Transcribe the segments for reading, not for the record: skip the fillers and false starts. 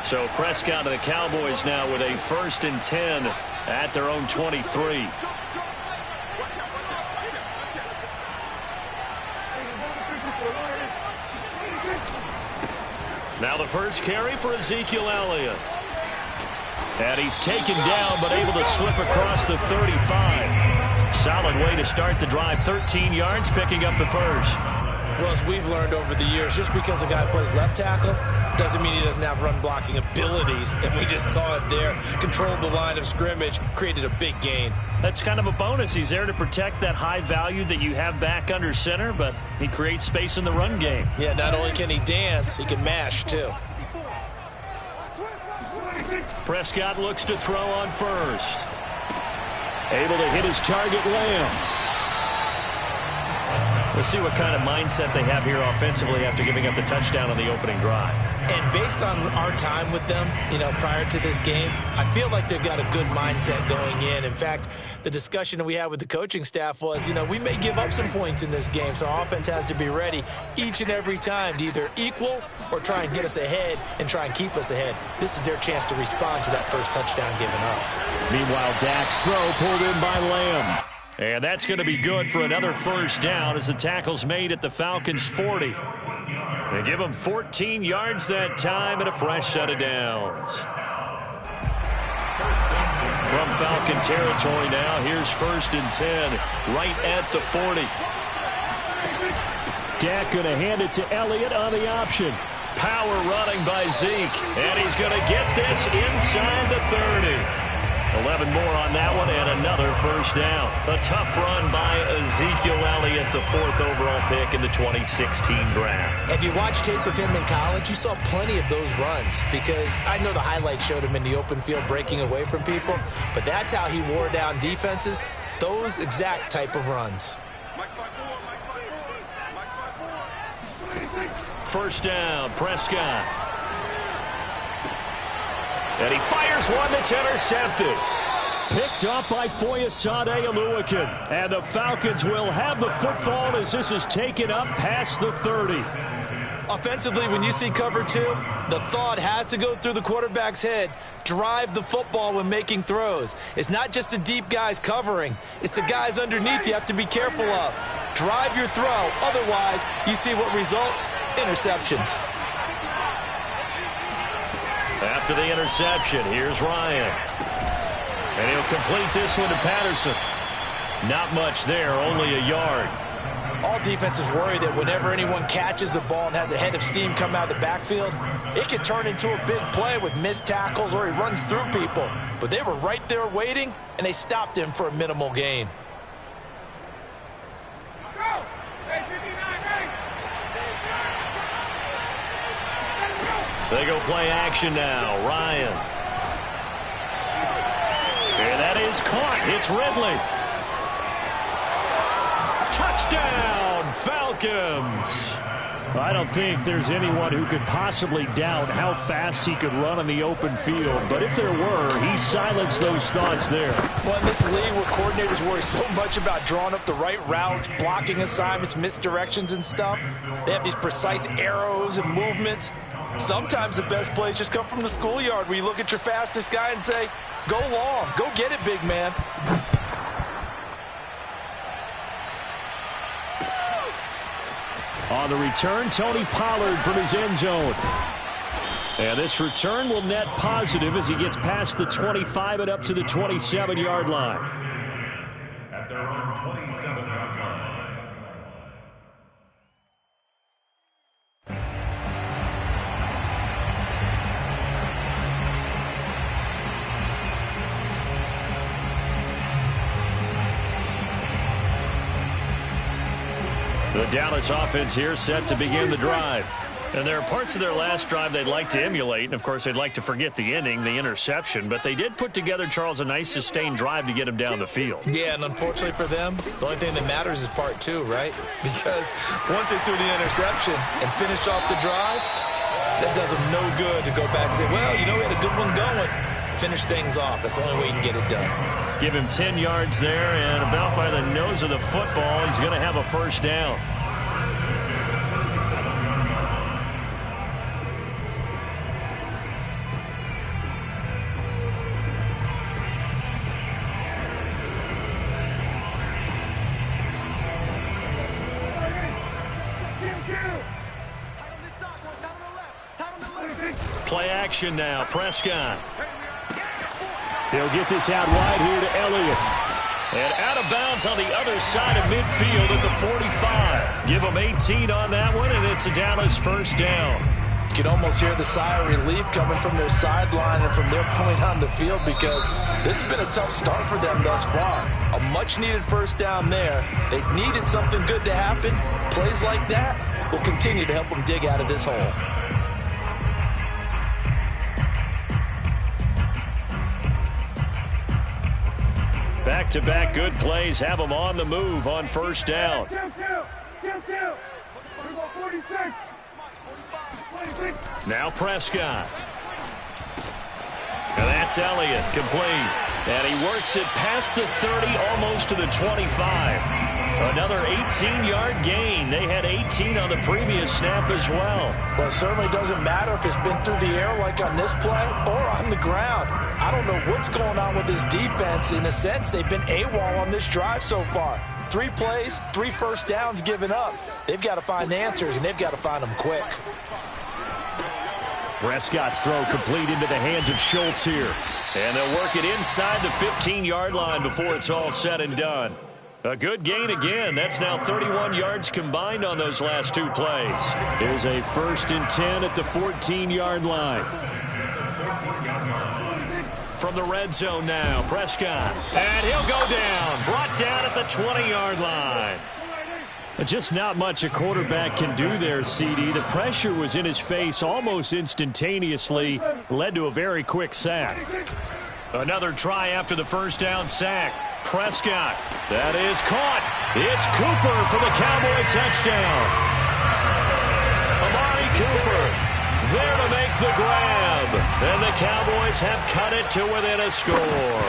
So Prescott and the Cowboys now with a 1st and 10 at their own 23. Now the first carry for Ezekiel Elliott. And he's taken down but able to slip across the 35. Solid way to start the drive. 13 yards, picking up the first. Well, as we've learned over the years, just because a guy plays left tackle doesn't mean he doesn't have run blocking abilities. And we just saw it there. Controlled the line of scrimmage, created a big gain. That's kind of a bonus. He's there to protect that high value that you have back under center, but he creates space in the run game. Yeah, not only can he dance, he can mash too. Prescott looks to throw on first. Able to hit his target, Lamb. We'll see what kind of mindset they have here offensively after giving up the touchdown on the opening drive. And based on our time with them, prior to this game, I feel like they've got a good mindset going in. In fact, the discussion that we had with the coaching staff was, we may give up some points in this game, so our offense has to be ready each and every time to either equal or try and get us ahead and try and keep us ahead. This is their chance to respond to that first touchdown given up. Meanwhile, Dak's throw pulled in by Lamb. And that's going to be good for another first down as the tackle's made at the Falcons' 40. They give them 14 yards that time and a fresh set of downs. From Falcon territory now, here's 1st and 10, right at the 40. Dak going to hand it to Elliott on the option. Power running by Zeke, and he's going to get this inside the 30. 11 more on that one and another first down. A tough run by Ezekiel Elliott, the 4th overall pick in the 2016 draft. If you watched tape of him in college, you saw plenty of those runs because I know the highlights showed him in the open field breaking away from people, but that's how he wore down defenses, those exact type of runs. First down, Prescott. And he fires one that's intercepted. Picked up by Foyesade Oluokun. And the Falcons will have the football as this is taken up past the 30. Offensively, when you see cover 2, the thought has to go through the quarterback's head. Drive the football when making throws. It's not just the deep guys covering. It's the guys underneath you have to be careful of. Drive your throw. Otherwise, you see what results? Interceptions. After the interception, here's Ryan. And he'll complete this one to Patterson. Not much there, only a yard. All defenses worry that whenever anyone catches the ball and has a head of steam come out of the backfield, it can turn into a big play with missed tackles or he runs through people. But they were right there waiting, and they stopped him for a minimal gain. They go play action now. Ryan. And that is caught. It's Ridley. Touchdown, Falcons. I don't think there's anyone who could possibly doubt how fast he could run on the open field. But if there were, he silenced those thoughts there. Well, in this league where coordinators worry so much about drawing up the right routes, blocking assignments, misdirections and stuff, they have these precise arrows and movements. Sometimes the best plays just come from the schoolyard where you look at your fastest guy and say, go long, go get it, big man. On the return, Tony Pollard from his end zone. And this return will net positive as he gets past the 25 and up to the 27-yard line. At their own 27-yard line. The Dallas offense here set to begin the drive. And there are parts of their last drive they'd like to emulate. And, of course, they'd like to forget the ending, the interception. But they did put together, Charles, a nice sustained drive to get him down the field. Yeah, and unfortunately for them, the only thing that matters is part 2, right? Because once they threw the interception and finished off the drive, that does them no good to go back and say, well, we had a good one going. Finish things off. That's the only way you can get it done. Give him 10 yards there, and about by the nose of the football, he's going to have a first down. Play action now. Prescott. He'll get this out wide here to Elliott. And out of bounds on the other side of midfield at the 45. Give them 18 on that one, and it's a Dallas first down. You can almost hear the sigh of relief coming from their sideline and from their point on the field, because this has been a tough start for them thus far. A much-needed first down there. They needed something good to happen. Plays like that will continue to help them dig out of this hole. Back-to-back good plays have them on the move on first down. Now Prescott. And that's Elliott, complete. And he works it past the 30, almost to the 25. Another 18-yard gain. They had 18 on the previous snap as well. Well, it certainly doesn't matter if it's been through the air like on this play or on the ground. I don't know what's going on with this defense. In a sense, they've been AWOL on this drive so far. 3 plays, 3 first downs given up. They've got to find answers, and they've got to find them quick. Prescott's throw complete into the hands of Schultz here. And they'll work it inside the 15-yard line before it's all said and done. A good gain again. That's now 31 yards combined on those last 2 plays. Here's a 1st and 10 at the 14-yard line. From the red zone now, Prescott. And he'll go down. Brought down at the 20-yard line. Just not much a quarterback can do there, CD. The pressure was in his face almost instantaneously. Led to a very quick sack. Another try after the first down sack. Prescott. That is caught. It's Cooper for the Cowboy touchdown. Amari Cooper there to make the grab. And the Cowboys have cut it to within a score.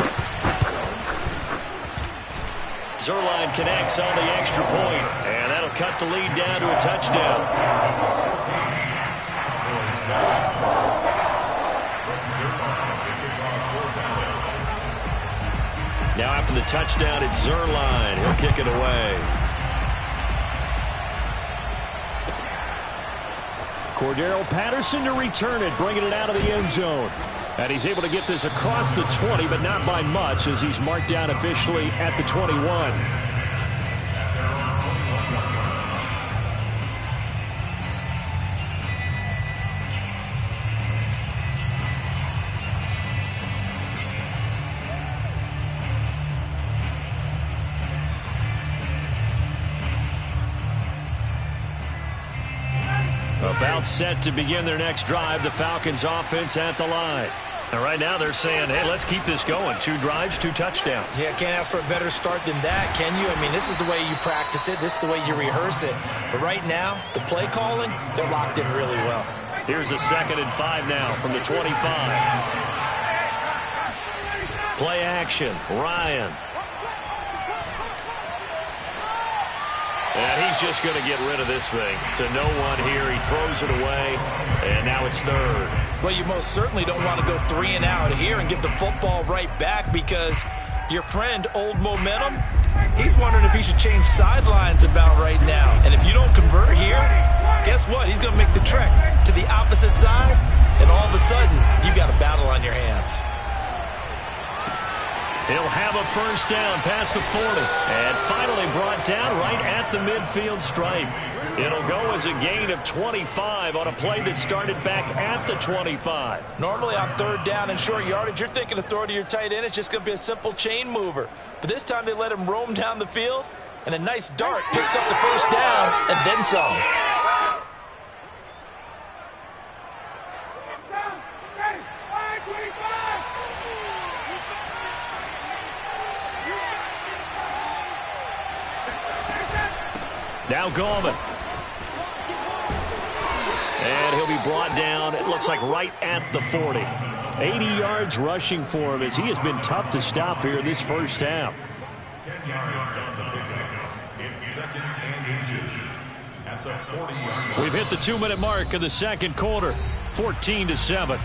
Zuerlein connects on the extra point, and that'll cut the lead down to a touchdown. Now after the touchdown, it's Zuerlein. He'll kick it away. Cordero Patterson to return it, bringing it out of the end zone. And he's able to get this across the 20, but not by much, as he's marked down officially at the 21. About set to begin their next drive, the Falcons offense at the line. And right now they're saying, hey, let's keep this going. 2 drives, 2 touchdowns. Yeah, can't ask for a better start than that, can you? I mean, this is the way you practice it. This is the way you rehearse it. But right now, the play calling, they're locked in really well. Here's a 2nd and 5 now from the 25. Play action, Ryan. And he's just going to get rid of this thing. To no one here. He throws it away, and now it's 3rd. Well, you most certainly don't want to go 3 and out here and get the football right back, because your friend, Old Momentum, he's wondering if he should change sidelines about right now. And if you don't convert here, guess what? He's going to make the trek to the opposite side, and all of a sudden, you've got a battle on your hands. He'll have a first down past the 40. And finally brought down right at the midfield stripe. It'll go as a gain of 25 on a play that started back at the 25. Normally on 3rd down and short yardage, you're thinking to throw to your tight end. It's just going to be a simple chain mover. But this time they let him roam down the field, and a nice dart picks up the first down and then some. Now Gallman. And he'll be brought down, it looks like right at the 40. 80 yards rushing for him, as he has been tough to stop here this first half. 10 yards on the pickup. It's 2nd and inches at the 40-yard line. We've hit the 2-minute mark of the second quarter. 14-7.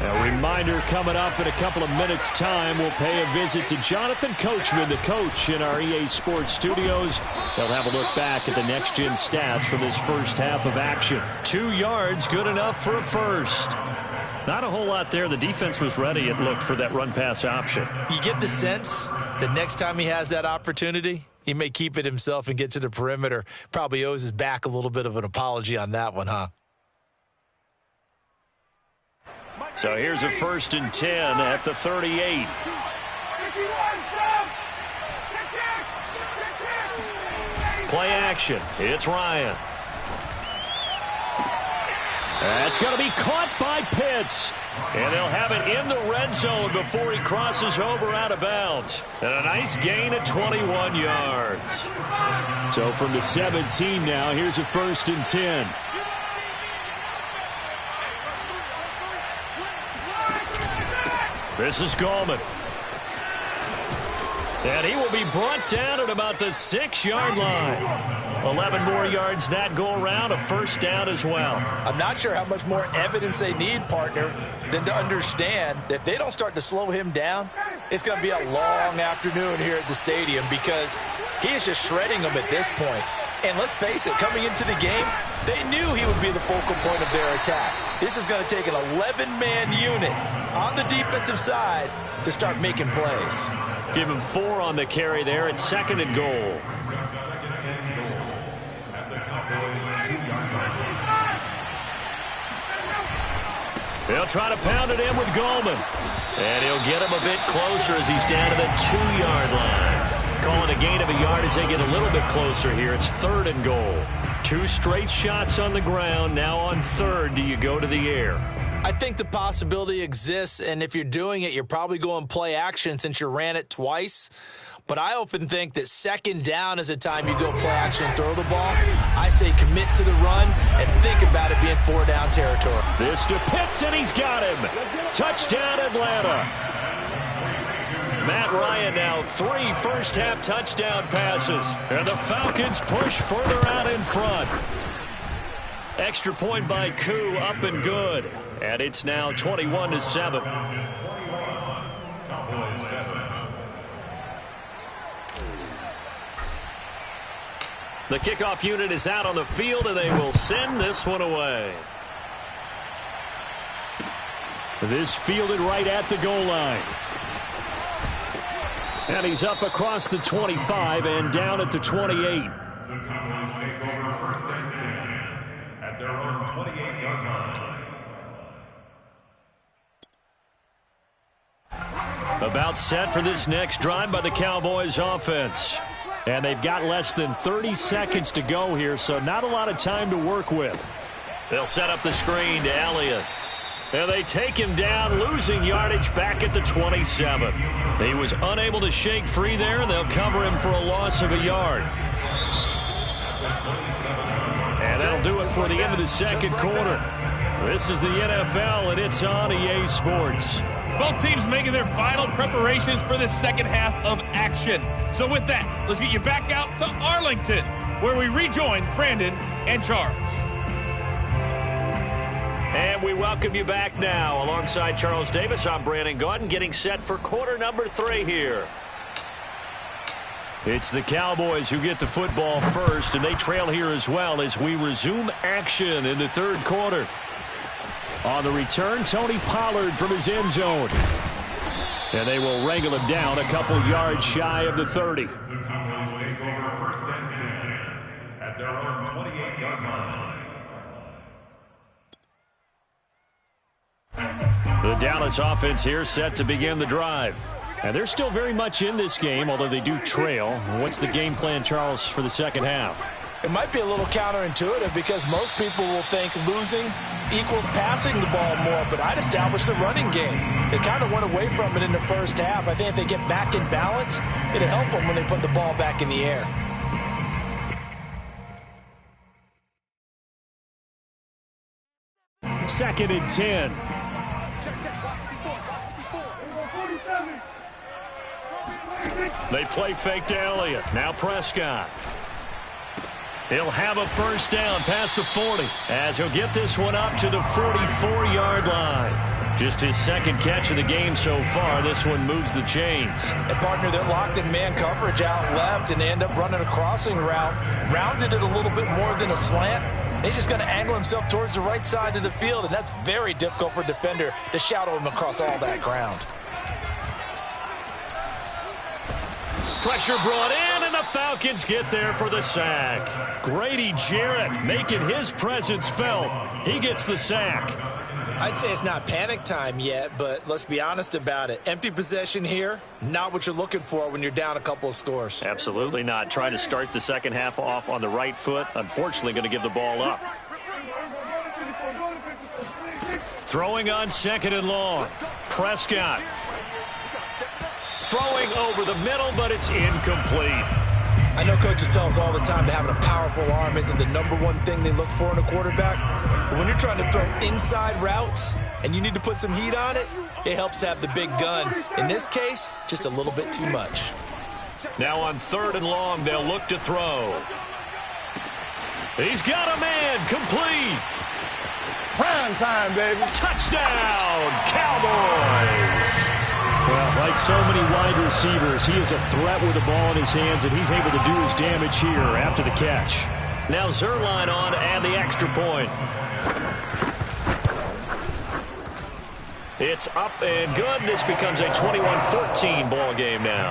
A reminder coming up in a couple of minutes' time. We'll pay a visit to Jonathan Coachman, the coach in our EA Sports studios. They'll have a look back at the next-gen stats from this first half of action. 2 yards, good enough for a first. Not a whole lot there. The defense was ready, it looked, for that run-pass option. You get the sense that next time he has that opportunity, he may keep it himself and get to the perimeter. Probably owes his back a little bit of an apology on that one, huh? So here's a 1st and 10 at the 38. Play action. It's Ryan. That's going to be caught by Pitts. And they'll have it in the red zone before he crosses over out of bounds. And a nice gain of 21 yards. So from the 17 now, here's a 1st and 10. This is Gallman. And he will be brought down at about the 6-yard line. 11 more yards that go around, a 1st down as well. I'm not sure how much more evidence they need, partner, than to understand that if they don't start to slow him down, it's going to be a long afternoon here at the stadium because he is just shredding them at this point. And let's face it, coming into the game, they knew he would be the focal point of their attack. This is going to take an 11-man unit on the defensive side to start making plays. Give him 4 on the carry there at 2nd and goal. They'll try to pound it in with Gallman. And he'll get him a bit closer as he's down to the 2-yard line. Calling a gain of a yard as they get a little bit closer here. It's 3rd and goal. 2 straight shots on the ground. Now on 3rd, do you go to the air? I think the possibility exists, and if you're doing it, you're probably going play action since you ran it twice. But I often think that 2nd down is a time you go play action and throw the ball. I say commit to the run and think about it being 4-down territory. This to Pitts, and he's got him. Touchdown, Atlanta. Matt Ryan now 3 first-half touchdown passes. And the Falcons push further out in front. Extra point by Koo, up and good. And it's now 21-7. The kickoff unit is out on the field, and they will send this one away. This fielded right at the goal line. And he's up across the 25 and down at the 28. The Cowboys take over 1st and 10 at their own 28-yard line. About set for this next drive by the Cowboys offense. And they've got less than 30 seconds to go here, so not a lot of time to work with. They'll set up the screen to Elliott. And they take him down, losing yardage back at the 27. He was unable to shake free there, and they'll cover him for a loss of a yard. And that'll do it for the end of the 2nd quarter. This is the NFL, and it's on EA Sports. Both teams making their final preparations for the 2nd half of action. So with that, let's get you back out to Arlington, where we rejoin Brandon and Charles. And we welcome you back now. Alongside Charles Davis, I'm Brandon Gaudin, getting set for quarter number 3 here. It's the Cowboys who get the football first, and they trail here as well as we resume action in the 3rd quarter. On the return, Tony Pollard from his end zone. And they will wrangle him down a couple yards shy of the 30. The Cowboys take over 1st and 10 at their own 28-yard line. The Dallas offense here set to begin the drive. And they're still very much in this game, although they do trail. What's the game plan, Charles, for the 2nd half? It might be a little counterintuitive because most people will think losing equals passing the ball more, but I'd establish the running game. They kind of went away from it in the 1st half. I think if they get back in balance, it'll help them when they put the ball back in the air. Second and 10. They play fake to Elliott. Now Prescott. He'll have a 1st down past the 40 as he'll get this one up to the 44-yard line. Just his second catch of the game so far. This one moves the chains. And partner, they're locked in man coverage out left, and they end up running a crossing route. Rounded it a little bit more than a slant. He's just going to angle himself towards the right side of the field, and that's very difficult for a defender to shadow him across all that ground. Pressure brought in, and the Falcons get there for the sack. Grady Jarrett making his presence felt. He gets the sack. I'd say it's not panic time yet, but let's be honest about it. Empty possession here, not what you're looking for when you're down a couple of scores. Absolutely not. Trying to start the second half off on the right foot. Unfortunately, going to give the ball up. Throwing on second and long. Prescott. Throwing over the middle, but it's incomplete. I know coaches tell us all the time that having a powerful arm isn't the #1 thing they look for in a quarterback. But when you're trying to throw inside routes and you need to put some heat on it, it helps to have the big gun. In this case, just a little bit too much. Now on third and long, they'll look to throw. He's got a man, complete. Prime time, baby. Touchdown, Cowboys. Well, like so many wide receivers, he is a threat with the ball in his hands, and he's able to do his damage here after the catch. Now Zuerlein on and the extra point. It's up and good. This becomes a 21-14 ball game now.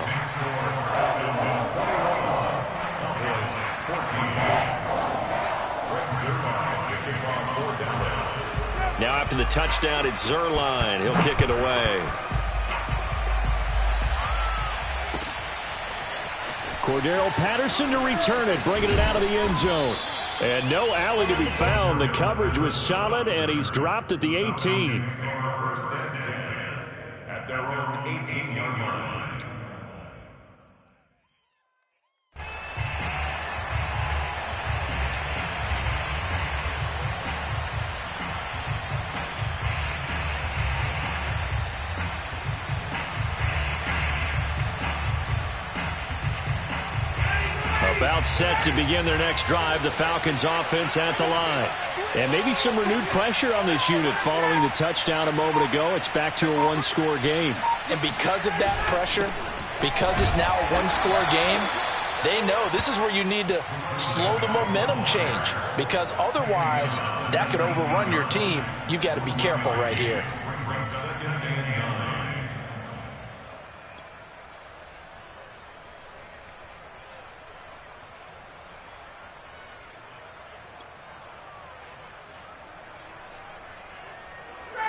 Now after the touchdown, it's Zuerlein. He'll kick it away. Cordero Patterson to return it, bringing it out of the end zone. And no alley to be found. The coverage was solid, and he's dropped at the 18. First and 10 at their own 18-yard line. About set to begin their next drive, the Falcons offense at the line. And maybe some renewed pressure on this unit following the touchdown a moment ago. It's back to a one-score game. And because of that pressure, because it's now a one-score game, they know this is where you need to slow the momentum change. Because otherwise, that could overrun your team. You've got to be careful right here.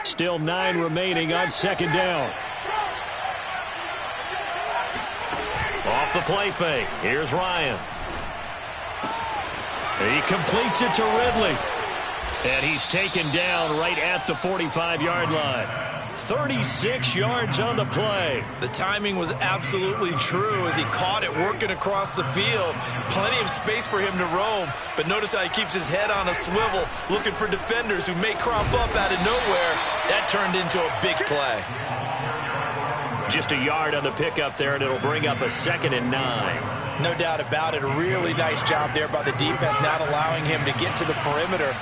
Still 9 remaining on second down. Off the play fake. Here's Ryan. He completes it to Ridley. And he's taken down right at the 45-yard line. 36 yards on the play. The timing was absolutely true as he caught it working across the field. Plenty of space for him to roam, but notice how he keeps his head on a swivel looking for defenders who may crop up out of nowhere. That turned into a big play. Just a yard on the pickup there, and it'll bring up a 2nd and 9. No doubt about it. A really nice job there by the defense, not allowing him to get to the perimeter.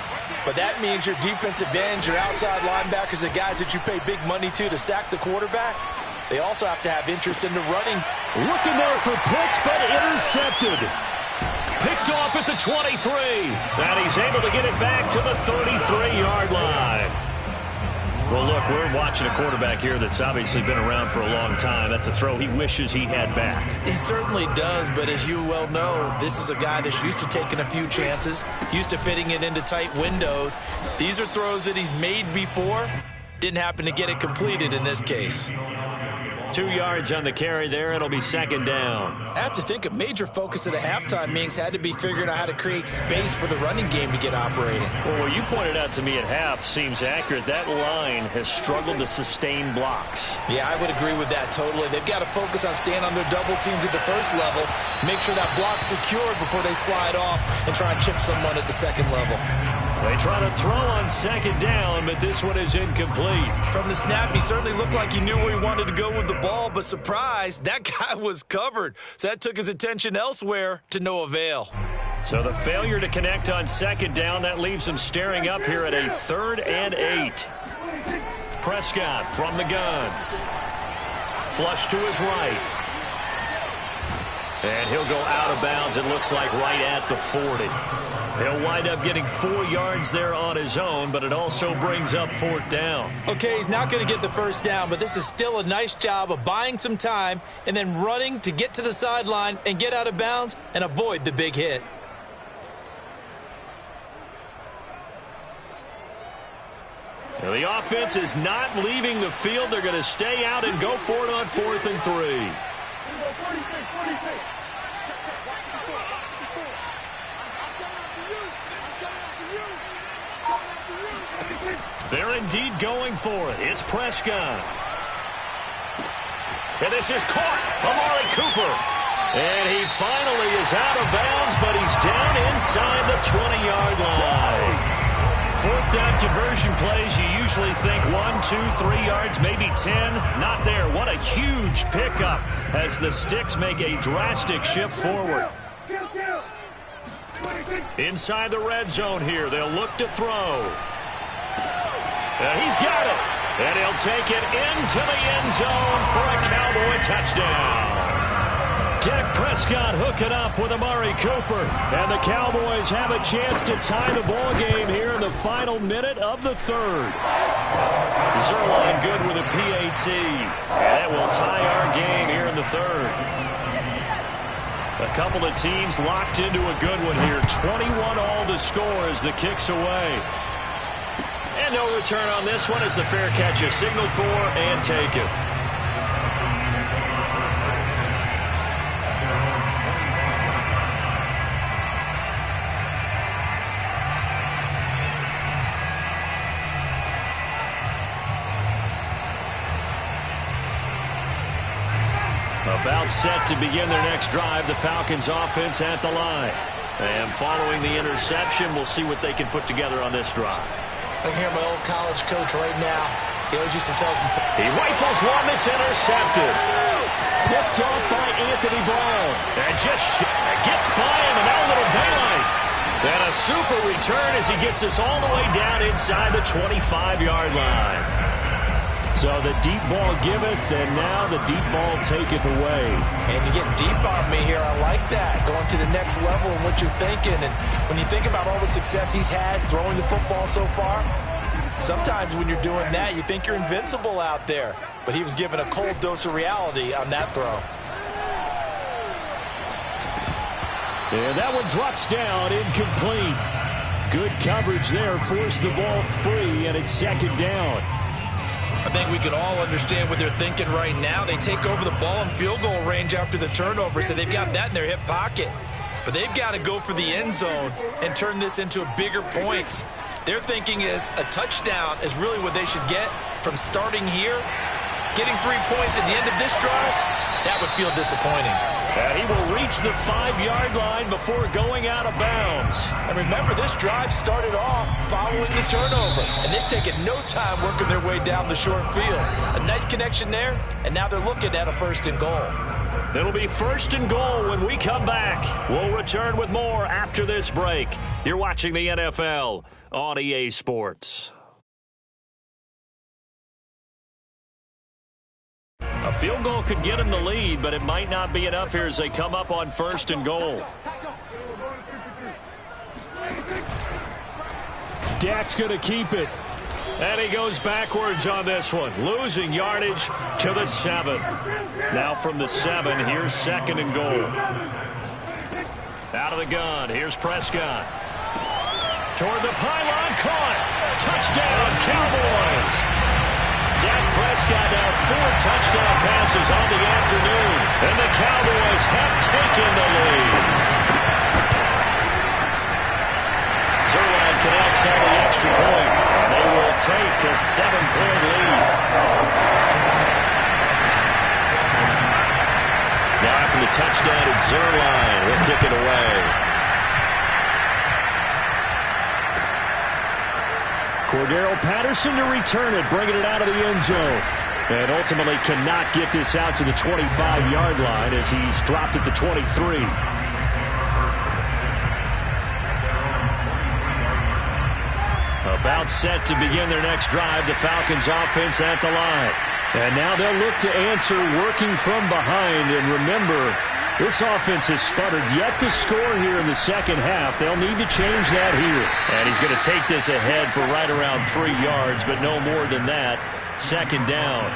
But that means your defensive ends, your outside linebackers, the guys that you pay big money to sack the quarterback, they also have to have interest in the running. Looking there for Pitts, but intercepted. Picked off at the 23. And he's able to get it back to the 33-yard line. Well, look, we're watching a quarterback here that's obviously been around for a long time. That's a throw he wishes he had back. He certainly does, but as you well know, this is a guy that's used to taking a few chances, used to fitting it into tight windows. These are throws that he's made before. Didn't happen to get it completed in this case. 2 yards on the carry there. It'll be 2nd down. I have to think a major focus of the halftime meetings had to be figuring out how to create space for the running game to get operating. Well, what you pointed out to me at half seems accurate. That line has struggled to sustain blocks. Yeah, I would agree with that totally. They've got to focus on staying on their double teams at the first level, make sure that block's secured before they slide off and try and chip someone at the second level. They try to throw on 2nd down, but this one is incomplete. From the snap, he certainly looked like he knew where he wanted to go with the ball, but surprise, that guy was covered. So that took his attention elsewhere to no avail. So the failure to connect on 2nd down, that leaves him staring up here at a 3rd and 8. Prescott from the gun. Flush to his right. And he'll go out of bounds, it looks like, right at the 40. He'll wind up getting 4 yards there on his own, but it also brings up 4th down. Okay, he's not going to get the first down, but this is still a nice job of buying some time and then running to get to the sideline and get out of bounds and avoid the big hit. Now, the offense is not leaving the field. They're going to stay out and go for it on 4th and 3. They're indeed going for it. It's Prescott. And this is caught. Amari Cooper. And he finally is out of bounds, but he's down inside the 20-yard line. 4th down conversion plays, you usually think 1, 2, 3 yards, maybe 10. Not there. What a huge pickup as the Sticks make a drastic shift forward. Inside the red zone here. They'll look to throw. And he's got it. And he'll take it into the end zone for a Cowboy touchdown. Dak Prescott hooking up with Amari Cooper. And the Cowboys have a chance to tie the ball game here in the final minute of the 3rd. Zuerlein good with a PAT. And that will tie our game here in the 3rd. A couple of teams locked into a good one here. 21 all to score as the kick's away. And no return on this one as the fair catch is signaled for and taken. About set to begin their next drive, the Falcons offense at the line. And following the interception, we'll see what they can put together on this drive. I can hear my old college coach right now. He always used to tell us before. He rifles one that's intercepted. Picked off by Anthony Brown. And just gets by him, and now a little daylight. And a super return as he gets us all the way down inside the 25-yard line. So the deep ball giveth, and now the deep ball taketh away. And you're getting deep on me here. I like that. Going to the next level and what you're thinking. And when you think about all the success he's had throwing the football so far, sometimes when you're doing that, you think you're invincible out there. But he was given a cold dose of reality on that throw. And that one drops down, incomplete. Good coverage there, forced the ball free, and it's 2nd down. I think we could all understand what they're thinking right now. They take over the ball in field goal range after the turnover, so they've got that in their hip pocket. But they've got to go for the end zone and turn this into a bigger point. Their thinking is a touchdown is really what they should get from starting here. Getting 3 points at the end of this drive, that would feel disappointing. He will reach the 5-yard line before going out of bounds. And remember, this drive started off following the turnover, and they've taken no time working their way down the short field. A nice connection there, and now they're looking at a 1st and goal. It'll be 1st and goal when we come back. We'll return with more after this break. You're watching the NFL on EA Sports. A field goal could get him the lead, but it might not be enough here as they come up on 1st and goal. Dak's going to keep it. And he goes backwards on this one, losing yardage to the 7. Now from the 7, here's 2nd and goal. Out of the gun, here's Prescott. Toward the pylon, caught. Touchdown, Cowboys. Dak Prescott now 4 touchdown passes on the afternoon, and the Cowboys have taken the lead. Zuerlein connects on the extra point, and they will take a 7-point lead. Now after the touchdown, it's Zuerlein. He'll kick it away. Cordero Patterson to return it, bringing it out of the end zone. And ultimately cannot get this out to the 25-yard line as he's dropped at the 23. A About set to begin their next drive, the Falcons offense at the line. And now they'll look to answer working from behind. And remember, this offense has sputtered yet to score here in the second half. They'll need to change that here. And he's going to take this ahead for right around 3 yards, but no more than that. Second down.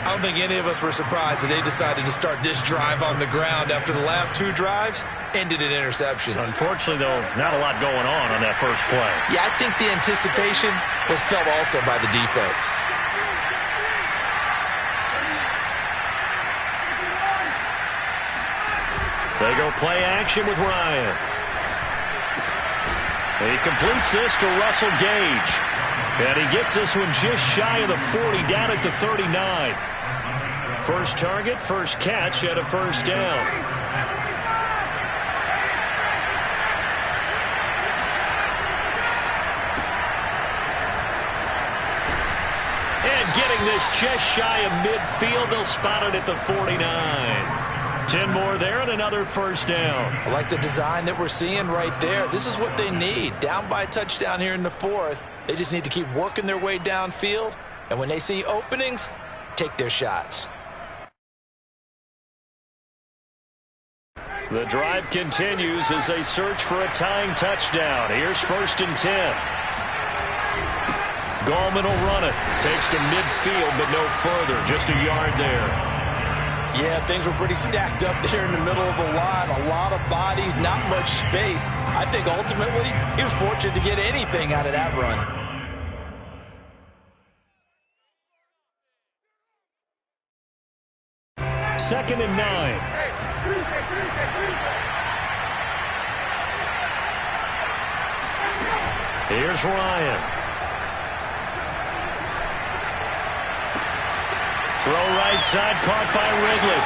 I don't think any of us were surprised that they decided to start this drive on the ground after the last 2 drives ended in interceptions. Unfortunately, though, not a lot going on that first play. Yeah, I think the anticipation was felt also by the defense. They go play action with Ryan. He completes this to Russell Gage. And he gets this one just shy of the 40, down at the 39. First target, first catch at a first down. And getting this just shy of midfield, they'll spot it at the 49. 10 more there and another first down. I like the design that we're seeing right there. This is what they need. Down by a touchdown here in the 4th. They just need to keep working their way downfield. And when they see openings, take their shots. The drive continues as they search for a tying touchdown. Here's 1st and 10. Gallman will run it. Takes to midfield, but no further. Just a yard there. Yeah, things were pretty stacked up there in the middle of the line. A lot of bodies, not much space. I think ultimately he was fortunate to get anything out of that run. Second and 9. Here's Ryan. Throw right side, caught by Ridley.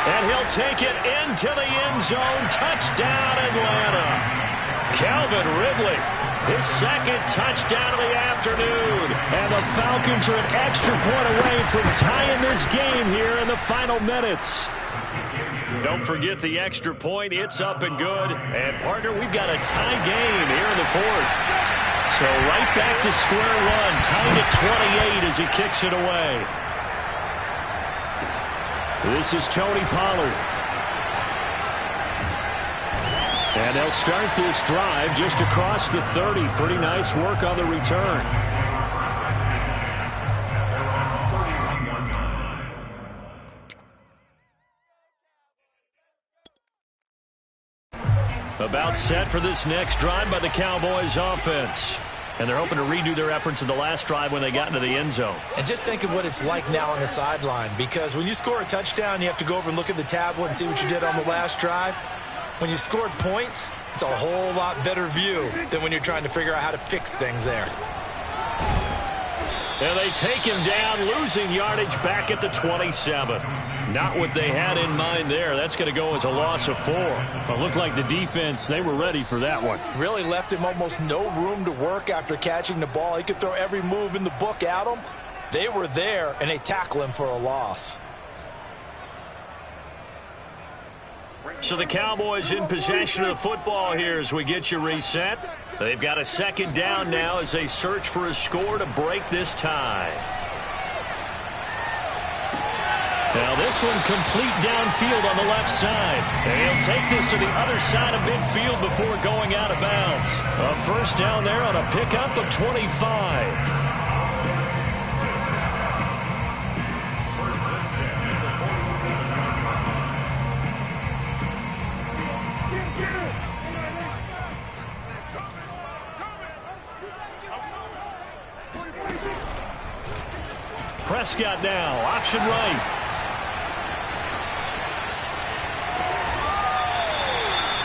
And he'll take it into the end zone. Touchdown, Atlanta. Calvin Ridley, his second touchdown of the afternoon. And the Falcons are an extra point away from tying this game here in the final minutes. Don't forget the extra point. It's up and good. And, partner, we've got a tie game here in the 4th. So right back to square one. Tied at 28 as he kicks it away. This is Tony Pollard. And they'll start this drive just across the 30. Pretty nice work on the return. About set for this next drive by the Cowboys offense. And they're hoping to redo their efforts in the last drive when they got into the end zone. And just think of what it's like now on the sideline, because when you score a touchdown, you have to go over and look at the tablet and see what you did on the last drive. When you scored points, it's a whole lot better view than when you're trying to figure out how to fix things there. And they take him down, losing yardage back at the 27. Not what they had in mind there. That's going to go as a loss of 4. It looked like the defense, they were ready for that one. Really left him almost no room to work after catching the ball. He could throw every move in the book at him. They were there, and they tackle him for a loss. So the Cowboys in possession of the football here as we get you reset. They've got a second down now as they search for a score to break this tie. Now this one complete downfield on the left side. And he'll take this to the other side of midfield before going out of bounds. A first down there on a pickup of 25. Prescott now, option right.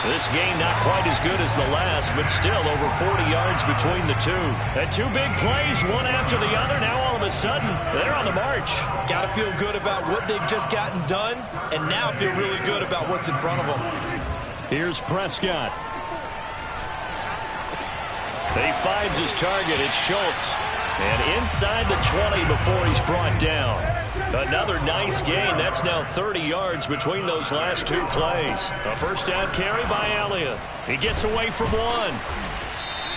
This game not quite as good as the last, but still over 40 yards between the two. And 2 big plays, one after the other. Now all of a sudden, they're on the march. Got to feel good about what they've just gotten done, and now feel really good about what's in front of them. Here's Prescott. He finds his target. It's Schultz. And inside the 20 before he's brought down. Another nice gain. That's now 30 yards between those last 2 plays. A first down carry by Elliott. He gets away from one.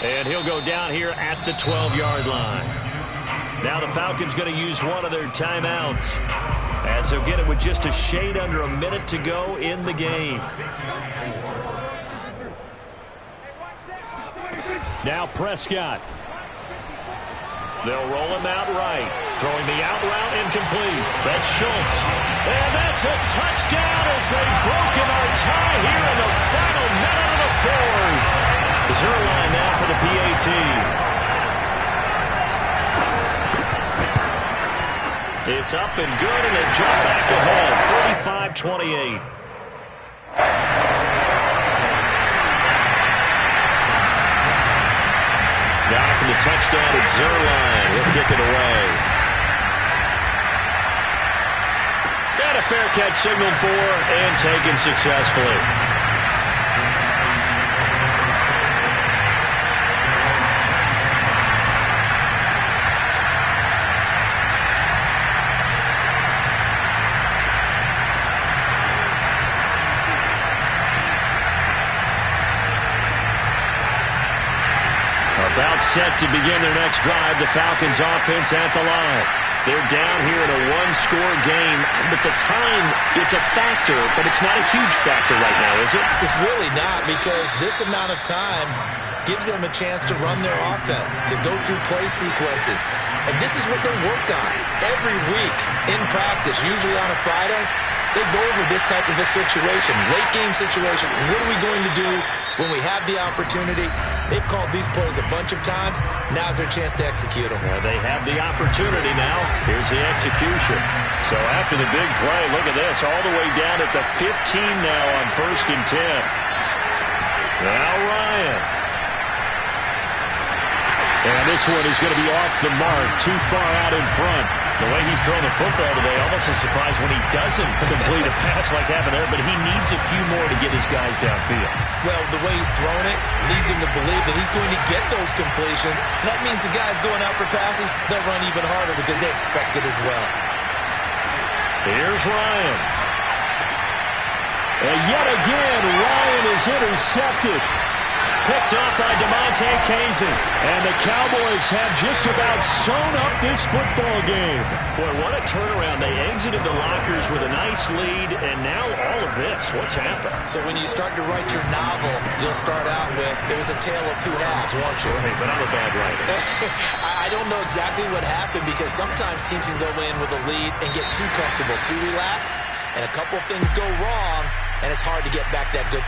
And he'll go down here at the 12-yard line. Now the Falcons going to use one of their timeouts, as they'll get it with just a shade under a minute to go in the game. Now Prescott. They'll roll him out right. Throwing the out route incomplete. That's Schultz. And that's a touchdown as they've broken our tie here in the final minute of the fourth. Zuerlein now for the PAT. It's up and good, and they jump back ahead, 35-28. Now after the touchdown, it's Zuerlein. He'll kick it away. And a fair catch signaled for and taken successfully. About set to begin their next drive, the Falcons offense at the line. They're down here in a one-score game, but the time, it's a factor, but it's not a huge factor right now, is it? It's really not, because this amount of time gives them a chance to run their offense, to go through play sequences. And this is what they work on every week in practice, usually on a Friday. They go over this type of a situation, late game situation. What are we going to do when we have the opportunity? They've called these plays a bunch of times. Now's their chance to execute them. Well, they have the opportunity now. Here's the execution. So after the big play, look at this, all the way down at the 15 now on 1st and 10. Now Ryan. And this one is going to be off the mark, too far out in front. The way he's thrown the football today, almost a surprise when he doesn't complete a pass like happened there, but he needs a few more to get his guys downfield. Well, the way he's thrown it leads him to believe that he's going to get those completions. And that means the guys going out for passes, they'll run even harder because they expect it as well. Here's Ryan. And yet again, Ryan is intercepted. Picked off by DeMonte Casey. And the Cowboys have just about sewn up this football game. Boy, what a turnaround. They exited the lockers with a nice lead, and now all of this. What's happened? So when you start to write your novel, you'll start out with, it was a tale of two halves, won't you? Hey, but I'm a bad writer. I don't know exactly what happened, because sometimes teams can go in with a lead and get too comfortable, too relaxed, and a couple things go wrong, and it's hard to get back that good